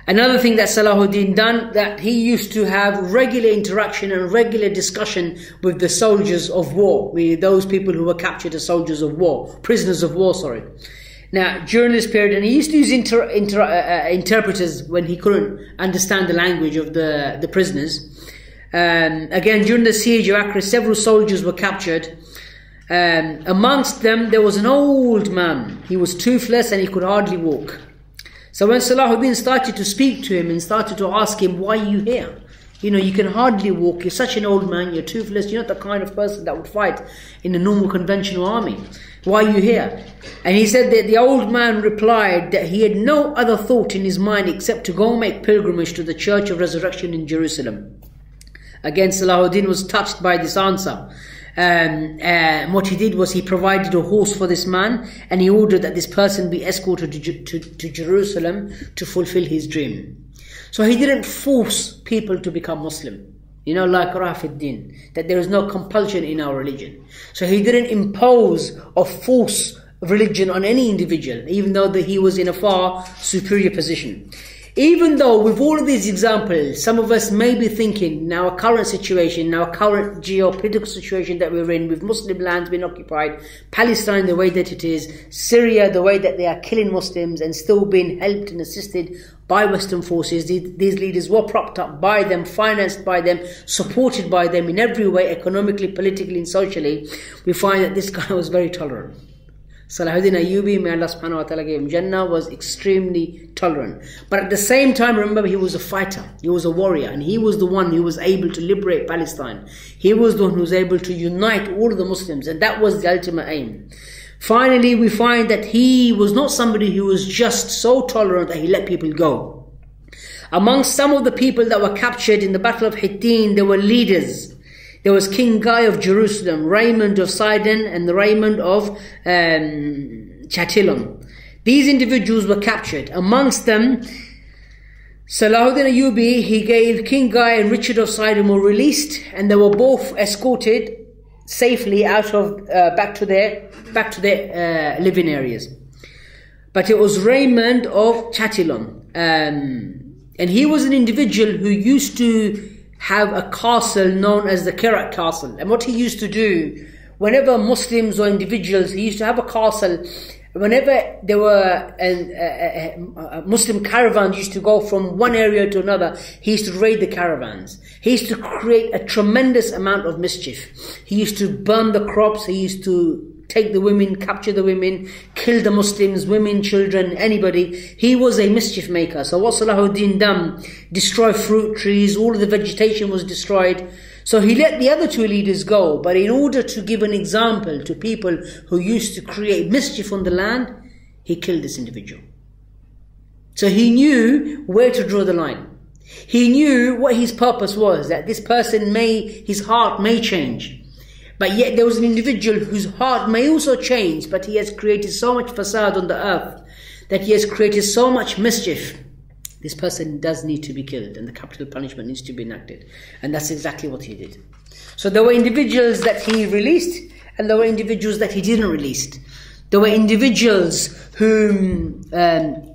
Another thing that Salahuddin done, that he used to have regular interaction and regular discussion with the soldiers of war, with those people who were captured as soldiers of war, prisoners of war, sorry. Now, during this period, and he used to use interpreters when he couldn't understand the language of the prisoners. Again, during the siege of Acre, several soldiers were captured. Amongst them, there was an old man. He was toothless and he could hardly walk. So when Salahuddin started to speak to him and started to ask him, why are you here? You know, you can hardly walk, you're such an old man, you're toothless, you're not the kind of person that would fight in a normal conventional army. Why are you here? And he said that the old man replied that he had no other thought in his mind except to go and make pilgrimage to the Church of Resurrection in Jerusalem. Again, Salahuddin was touched by this answer. What he did was he provided a horse for this man, and he ordered that this person be escorted to Jerusalem to fulfill his dream. So he didn't force people to become Muslim. You know, like Rafiddin, that there is no compulsion in our religion. So he didn't impose or force religion on any individual, even though he was in a far superior position. Even though with all of these examples, some of us may be thinking, in our current situation, in our current geopolitical situation that we're in, with Muslim lands being occupied, Palestine the way that it is, Syria the way that they are killing Muslims and still being helped and assisted by Western forces. These leaders were propped up by them, financed by them, supported by them in every way, economically, politically and socially. We find that this guy was very tolerant. Salahuddin Ayyubi, may Allah subhanahu wa ta'ala give him Jannah, was extremely tolerant. But at the same time, remember, he was a fighter, he was a warrior, and he was the one who was able to liberate Palestine. He was the one who was able to unite all of the Muslims, and that was the ultimate aim. Finally, we find that he was not somebody who was just so tolerant that he let people go. Amongst some of the people that were captured in the Battle of Hattin, there were leaders. There was King Guy of Jerusalem, Raymond of Sidon, and the Raymond of Chatillon. These individuals were captured. Amongst them, Salahuddin Ayyubi, he gave King Guy and Richard of Sidon were released, and they were both escorted safely out of back to their living areas. But it was Raymond of Chatillon, and he was an individual who used to have a castle known as the Kirat Castle. And what he used to do, whenever Muslims or individuals, he used to have a castle. Whenever there were Muslim caravans used to go from one area to another, he used to raid the caravans. He used to create a tremendous amount of mischief. He used to burn the crops, he used to take the women, capture the women, kill the Muslims, women, children, anybody. He was a mischief maker. So what Salahuddin done, destroy fruit trees, all of the vegetation was destroyed. So he let the other two leaders go, but in order to give an example to people who used to create mischief on the land, he killed this individual. So he knew where to draw the line. He knew what his purpose was, that this person his heart may change. But yet there was an individual whose heart may also change, but he has created so much facade on the earth, that he has created so much mischief. This person does need to be killed, and the capital punishment needs to be enacted. And that's exactly what he did. So there were individuals that he released, and there were individuals that he didn't release. There were individuals whom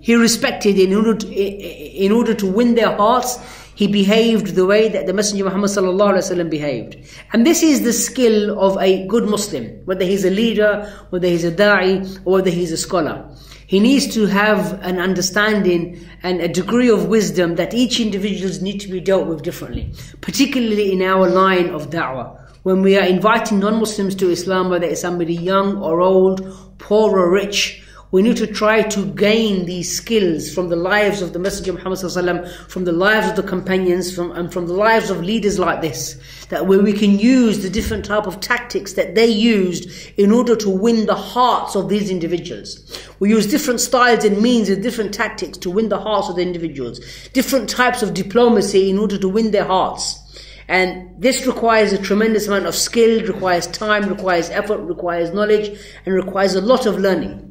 he respected in order to win their hearts. he behaved the way that the Messenger Muhammad sallallahu alaihi wasallam behaved. And this is the skill of a good Muslim, whether he's a leader, whether he's a da'i, or whether he's a scholar. He needs to have an understanding and a degree of wisdom that each individuals need to be dealt with differently, particularly in our line of da'wah. When we are inviting non-Muslims to Islam, whether it's somebody young or old, poor or rich, we need to try to gain these skills from the lives of the Messenger Muhammad sallallahu alaihi wasallam, from the lives of the companions, and from the lives of leaders like this, that where we can use the different type of tactics that they used in order to win the hearts of these individuals. We use different styles and means and different tactics to win the hearts of the individuals, different types of diplomacy in order to win their hearts. And this requires a tremendous amount of skill, requires time, requires effort, requires knowledge, and requires a lot of learning.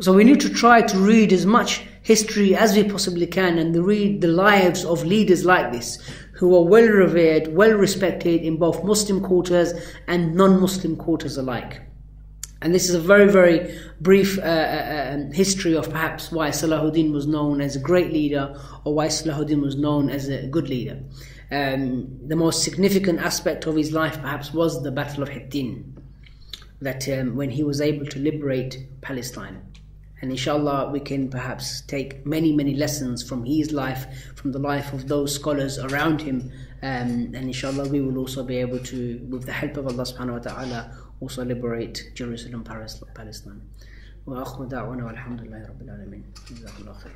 So we need to try to read as much history as we possibly can and read the lives of leaders like this, who are well revered, well respected in both Muslim quarters and non-Muslim quarters alike. And this is a very, very brief history of perhaps why Salahuddin was known as a great leader, or why Salahuddin was known as a good leader. The most significant aspect of his life perhaps was the Battle of Hattin, that when he was able to liberate Palestine. And inshallah we can perhaps take many, many lessons from his life, from the life of those scholars around him, and inshallah we will also be able to, with the help of Allah subhanahu wa ta'ala, also liberate Jerusalem, Palestine. Wa akhiru da'wana walhamdulillahi rabbil alameen. Jazakallahu khair.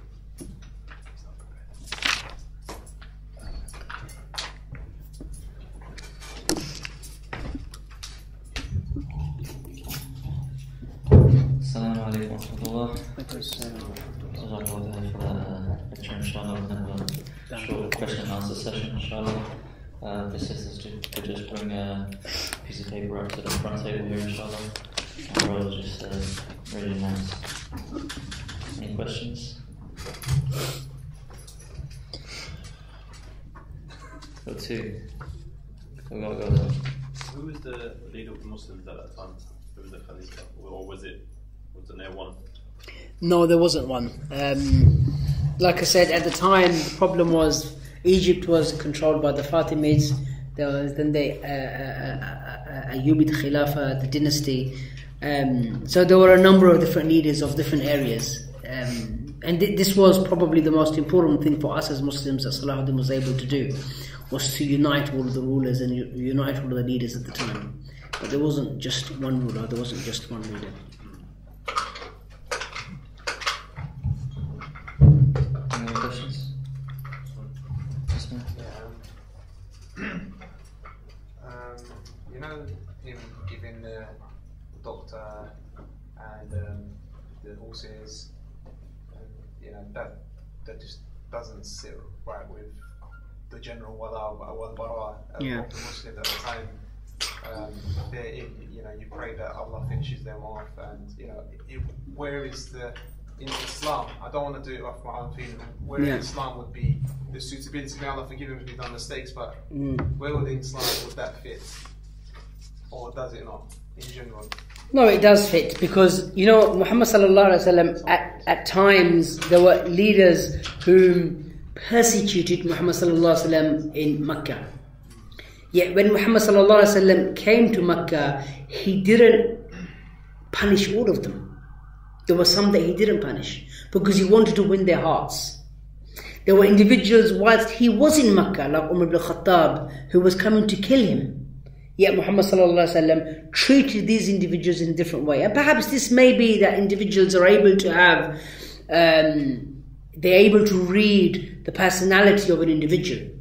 Assalamu alaikum wa rahmatullah. For that lecture, inshallah. We're going to have a short question and answer session, inshallah. The sisters could just bring a piece of paper up to the front table here, inshallah. And brothers just raise your hands. Any questions? Got two. We gotta go there. Who was the leader of the Muslims at that time? Who was the Khalifa? Or wasn't there one? No, there wasn't one. Like I said, at the time, the problem was Egypt was controlled by the Fatimids. There was then the Ayyubid Khilafah, the dynasty. So there were a number of different leaders of different areas. And this was probably the most important thing for us as Muslims that Salahuddin was able to do, was to unite all of the rulers and unite all of the leaders at the time. But there wasn't just one ruler, there wasn't just one leader. Any other questions? You know, him giving the doctor and the horses, you know, that just doesn't sit right with the general wala wal bara of the Muslims at the time. You know, you pray that Allah finishes them off, and you know, where is in Islam? I don't want to do it off my own feeling. Where in Islam would be the suitability? May Allah forgive him if he's done mistakes, but where would in Islam would that fit, or does it not in general? No, it does fit, because you know Muhammad sallallahu alaihi wasallam at times there were leaders who persecuted Muhammad sallallahu alaihi wasallam in Mecca. Yet when Muhammad sallallahu alaihi wasallam came to Mecca, he didn't punish all of them. There were some that he didn't punish because he wanted to win their hearts. There were individuals whilst he was in Mecca, like Umar ibn Khattab, who was coming to kill him. Yet Muhammad sallallahu alaihi wasallam treated these individuals in a different way. And perhaps this may be that individuals are able to have, they're able to read the personality of an individual.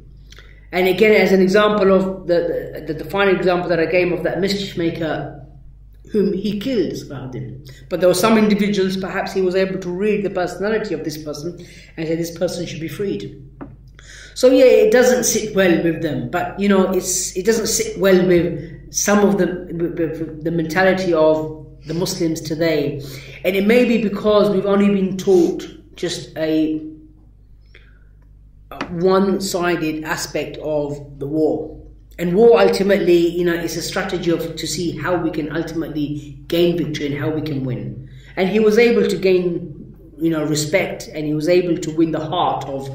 And again, as an example of the final example that I gave of that mischief maker whom he killed, Salahuddin. But there were some individuals, perhaps he was able to read the personality of this person and say this person should be freed. So yeah, it doesn't sit well with them, but you know, it doesn't sit well with some of the mentality of the Muslims today. And it may be because we've only been taught just a one-sided aspect of the war. And war ultimately, you know, is a strategy to see how we can ultimately gain victory and how we can win. And he was able to gain, you know, respect, and he was able to win the heart of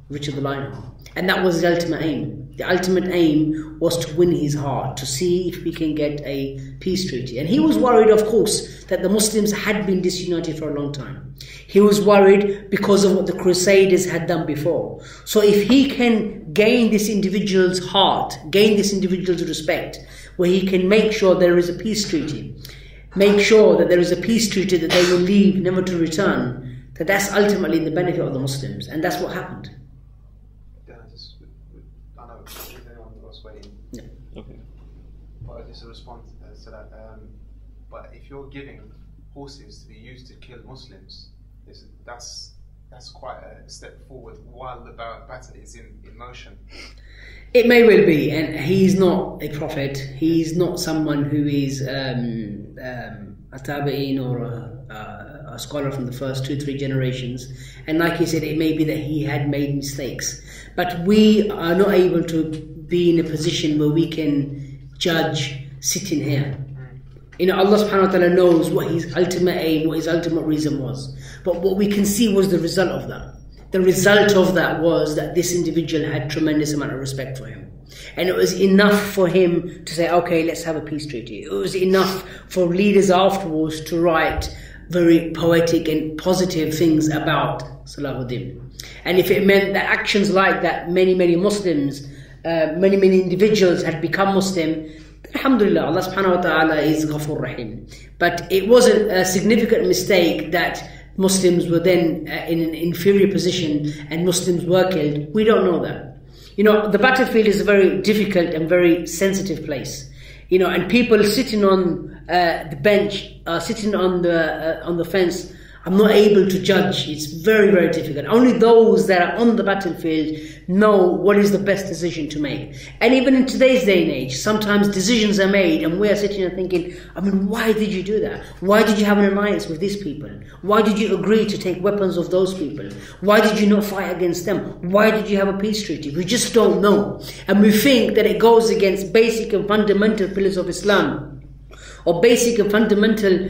Richard the Lionheart. And that was the ultimate aim. The ultimate aim was to win his heart, to see if we can get a peace treaty. And he was worried, of course, that the Muslims had been disunited for a long time. He was worried because of what the Crusaders had done before. So if he can gain this individual's heart, gain this individual's respect, where he can make sure there is a peace treaty, make sure that there is a peace treaty that they will leave, never to return, that's ultimately in the benefit of the Muslims. And that's what happened. I know anyone was waiting. Yeah. Okay. But just a response to that. But if you're giving horses to be used to kill Muslims, that's quite a step forward while the battle is in motion. It may well be, and he's not a prophet. He's not someone who is a tabi'in or a scholar from the first 2-3 generations. And like he said, it may be that he had made mistakes. But we are not able to be in a position where we can judge sitting here. You know, Allah subhanahu wa ta'ala knows what his ultimate aim, what his ultimate reason was. But what we can see was the result of that. The result of that was that this individual had tremendous amount of respect for him. And it was enough for him to say, okay, let's have a peace treaty. It was enough for leaders afterwards to write very poetic and positive things about Salahuddin. And if it meant that actions like that, many Muslims, many individuals had become Muslim, alhamdulillah, Allah subhanahu wa ta'ala is Ghafur Rahim. But it wasn't a significant mistake that Muslims were then in an inferior position and Muslims were killed. We don't know that. You know, the battlefield is a very difficult and very sensitive place. You know, and people sitting on the bench, sitting on the fence, I'm not able to judge. It's very difficult. Only those that are on the battlefield know what is the best decision to make. And even in today's day and age, sometimes decisions are made and we are sitting and thinking, I mean, why did you do that? Why did you have an alliance with these people? Why did you agree to take weapons of those people? Why did you not fight against them? Why did you have a peace treaty? We just don't know. And we think that it goes against basic and fundamental pillars of Islam, or basic and fundamental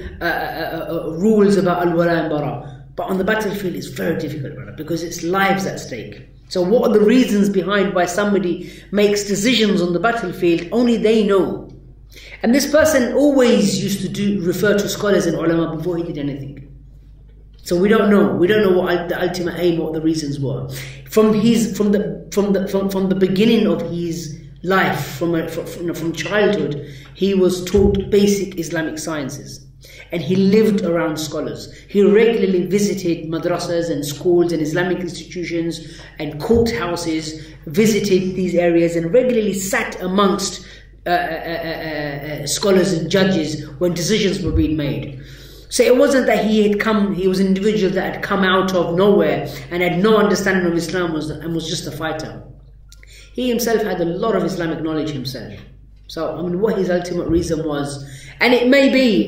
rules about al-wala and bara. But on the battlefield it's very difficult, brother, because it's lives at stake. So what are the reasons behind why somebody makes decisions on the battlefield? Only they know. And this person always used to refer to scholars and ulama before he did anything. So we don't know. We don't know what the ultimate aim, what the reasons were. From the beginning of his life, from childhood, he was taught basic Islamic sciences, and he lived around scholars. He regularly visited madrasas and schools and Islamic institutions and courthouses, visited these areas and regularly sat amongst scholars and judges when decisions were being made. So it wasn't that he was an individual that had come out of nowhere and had no understanding of Islam and was just a fighter. He himself had a lot of Islamic knowledge himself. So, I mean, what his ultimate reason was, and it may be,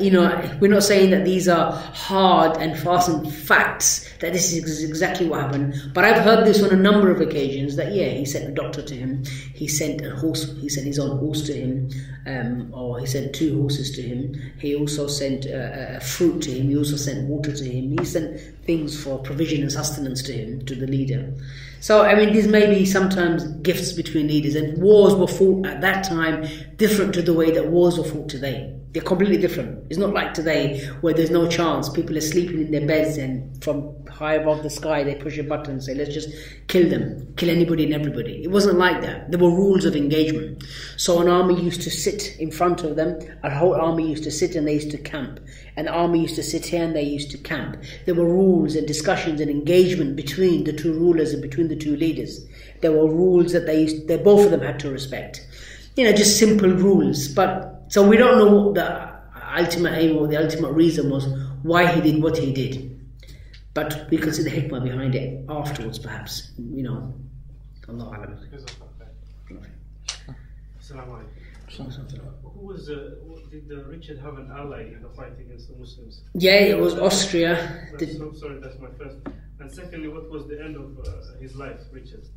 you know, we're not saying that these are hard and fast and facts, that this is exactly what happened, but I've heard this on a number of occasions, that yeah, he sent a doctor to him, he sent a horse, he sent his own horse to him, or he sent 2 horses to him, he also sent fruit to him, he also sent water to him, he sent things for provision and sustenance to him, to the leader. So, I mean, these may be sometimes gifts between leaders, and wars were fought at that time different to the way that wars are fought today. They're completely different. It's not like today where there's no chance. People are sleeping in their beds and from high above the sky they push a button and say, let's just kill them, kill anybody and everybody. It wasn't like that. There were rules of engagement. So an army used to sit in front of them, a whole army used to sit and they used to camp. An army used to sit here and they used to camp. There were rules and discussions and engagement between the 2 rulers and between the 2 leaders. There were rules that they both of them had to respect. You know, just simple rules. But so we don't know what the ultimate aim or the ultimate reason was, why he did what he did. But we can see the hikmah behind it afterwards, perhaps. You know, Allah Alam. Who was did Richard have an ally in the fight against the Muslims? Yeah, it was Austria. Sorry, that's my first. And secondly, what was the end of his life, Richard?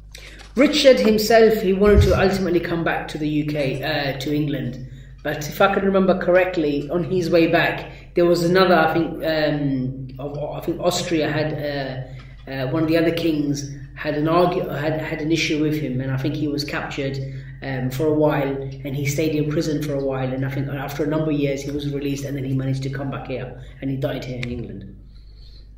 Richard himself, he wanted to ultimately come back to the UK, to England. But if I can remember correctly, on his way back, there was another, I think Austria had one of the other kings had an issue with him, and I think he was captured for a while, and he stayed in prison for a while, and I think after a number of years he was released, and then he managed to come back here, and he died here in England.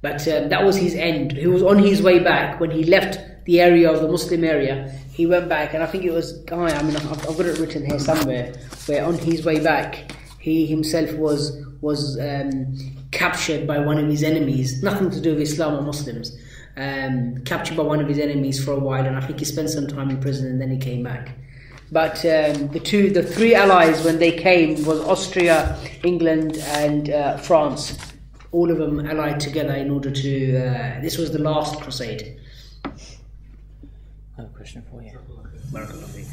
But that was his end. He was on his way back when he left the area of the Muslim area. He went back, and I think it was I've got it written here somewhere, where on his way back he himself was captured by one of his enemies, nothing to do with Islam or Muslims. Captured by one of his enemies for a while, and I think he spent some time in prison, and then he came back. But the three allies when they came was Austria, England, and France. All of them allied together in order to. This was the last crusade. I have a question for you. Barakallahu.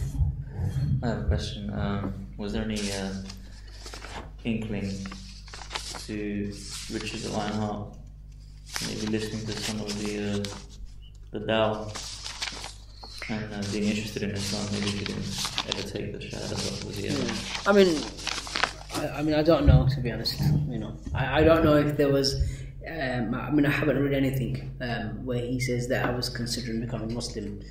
I have a question. Was there any inkling to Richard the Lionheart, maybe listening to some of the Dawah and being interested in Islam? Maybe he didn't ever take the shahada, was he ever? I mean, I don't know, to be honest. I don't know if there was. I haven't read anything where he says that I was considering becoming Muslim.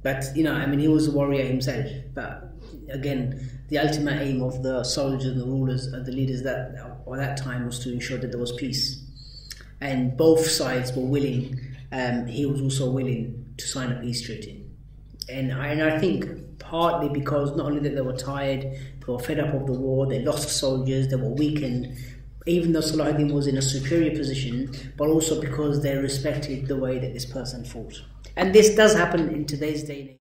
But he was a warrior himself. But again, the ultimate aim of the soldiers and the rulers and the leaders at that time was to ensure that there was peace, and both sides were willing. He was also willing to sign a peace treaty, and I think partly because not only that they were tired, they were fed up of the war, they lost soldiers, they were weakened, even though Salahuddin was in a superior position, but also because they respected the way that this person fought. And this does happen in today's day and age.